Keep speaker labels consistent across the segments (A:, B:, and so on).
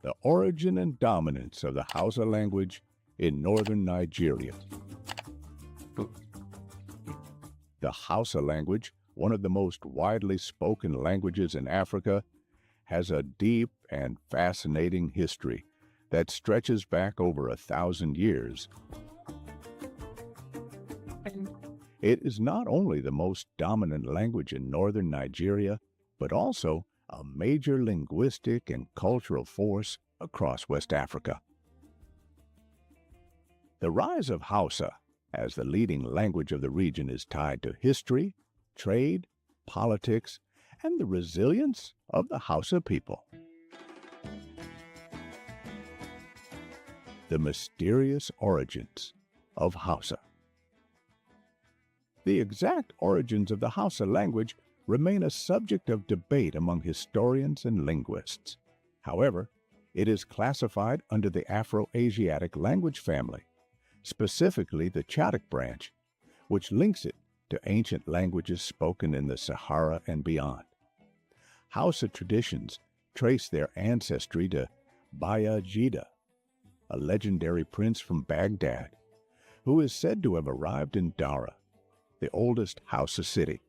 A: the origin and dominance of the Hausa language in northern Nigeria. The Hausa language, one of the most widely spoken languages in Africa, has a deep and fascinating history that stretches back over 1,000 years. It is not only the most dominant language in northern Nigeria, but also a major linguistic and cultural force across West Africa. The rise of Hausa as the leading language of the region is tied to history, trade, politics, and the resilience of the Hausa people. The mysterious origins of Hausa. The exact origins of the Hausa language remain a subject of debate among historians and linguists. However, it is classified under the Afro-Asiatic language family, specifically the Chadic branch, which links it to ancient languages spoken in the Sahara and beyond. Hausa traditions trace their ancestry to Bayajida, a legendary prince from Baghdad, who is said to have arrived in Dara, the oldest Hausa city,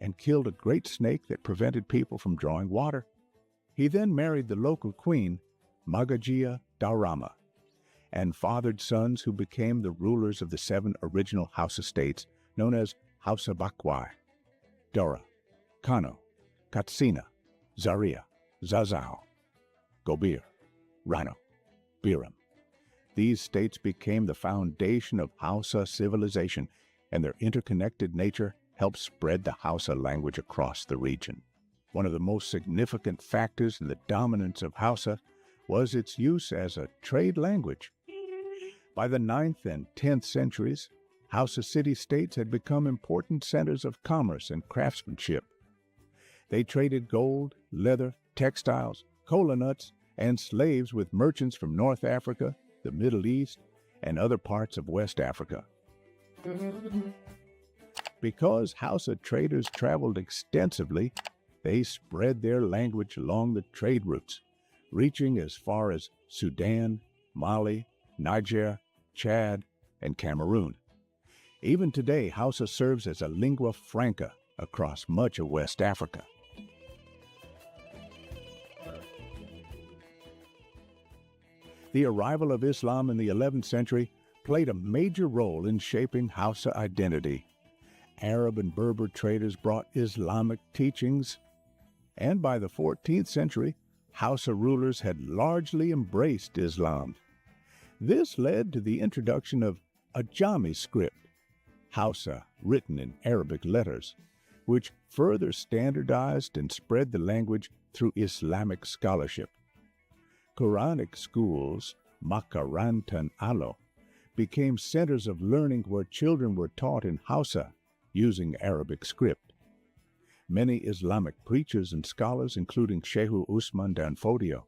A: and killed a great snake that prevented people from drawing water. He then married the local queen, Magajia Daurama, and fathered sons who became the rulers of the 7 original Hausa states known as Hausa Bakwai, Dora, Kano, Katsina, Zaria, Zazao, Gobir, Rano, Biram. These states became the foundation of Hausa civilization, and their interconnected nature helped spread the Hausa language across the region. One of the most significant factors in the dominance of Hausa was its use as a trade language. By the 9th and 10th centuries, Hausa city-states had become important centers of commerce and craftsmanship. They traded gold, leather, textiles, cola nuts, and slaves with merchants from North Africa, the Middle East, and other parts of West Africa. Because Hausa traders traveled extensively, they spread their language along the trade routes, reaching as far as Sudan, Mali, Niger, Chad, and Cameroon. Even today, Hausa serves as a lingua franca across much of West Africa. The arrival of Islam in the 11th century played a major role in shaping Hausa identity. Arab and Berber traders brought Islamic teachings, and by the 14th century, Hausa rulers had largely embraced Islam. This led to the introduction of Ajami script, Hausa written in Arabic letters, which further standardized and spread the language through Islamic scholarship. Quranic schools, Makarantan Alo, became centers of learning where children were taught in Hausa using Arabic script. Many Islamic preachers and scholars, including Shehu Usman Dan Fodio,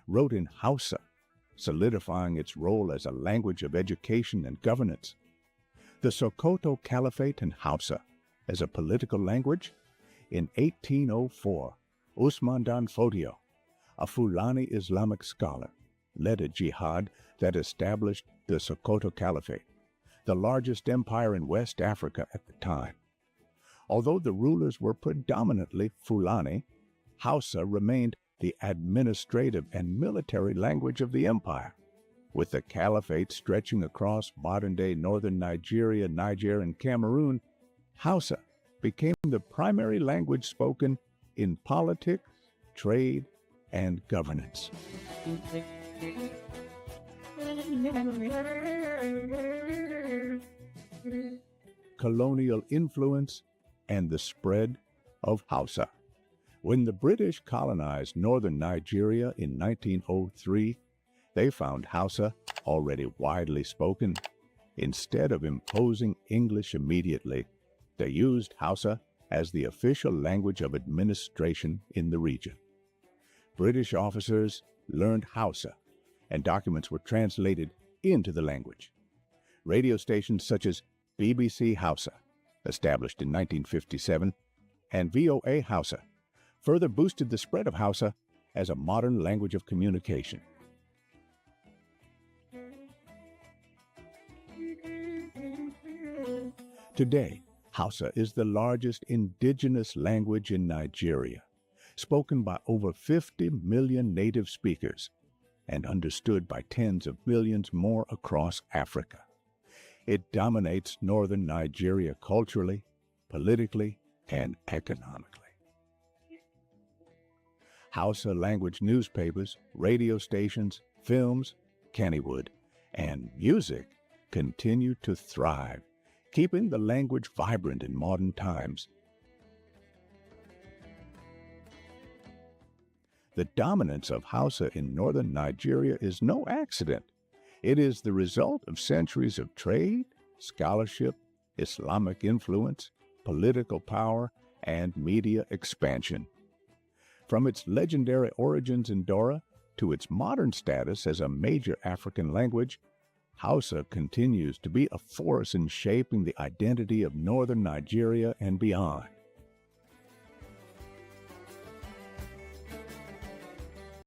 A: wrote in Hausa, solidifying its role as a language of education and governance. The Sokoto Caliphate in Hausa as a political language? In 1804, Usman Dan Fodio, a Fulani Islamic scholar, led a jihad that established the Sokoto Caliphate, the largest empire in West Africa at the time. Although the rulers were predominantly Fulani, Hausa remained the administrative and military language of the empire, with the caliphate stretching across modern-day northern Nigeria, Niger, and Cameroon. Hausa became the primary language spoken in politics, trade, and governance. Colonial influence and the spread of Hausa. When the British colonized northern Nigeria in 1903, they found Hausa already widely spoken. Instead of imposing English immediately, they used Hausa as the official language of administration in the region. British officers learned Hausa, and documents were translated into the language. Radio stations such as BBC Hausa, established in 1957, and VOA Hausa further boosted the spread of Hausa as a modern language of communication. Today, Hausa is the largest indigenous language in Nigeria, spoken by over 50 million native speakers and understood by tens of millions more across Africa. It dominates northern Nigeria culturally, politically, and economically. Hausa language newspapers, radio stations, films, Kennywood, and music continue to thrive, keeping the language vibrant in modern times. The dominance of Hausa in northern Nigeria is no accident. It is the result of centuries of trade, scholarship, Islamic influence, political power, and media expansion. From its legendary origins in Dora to its modern status as a major African language, Hausa continues to be a force in shaping the identity of northern Nigeria and beyond.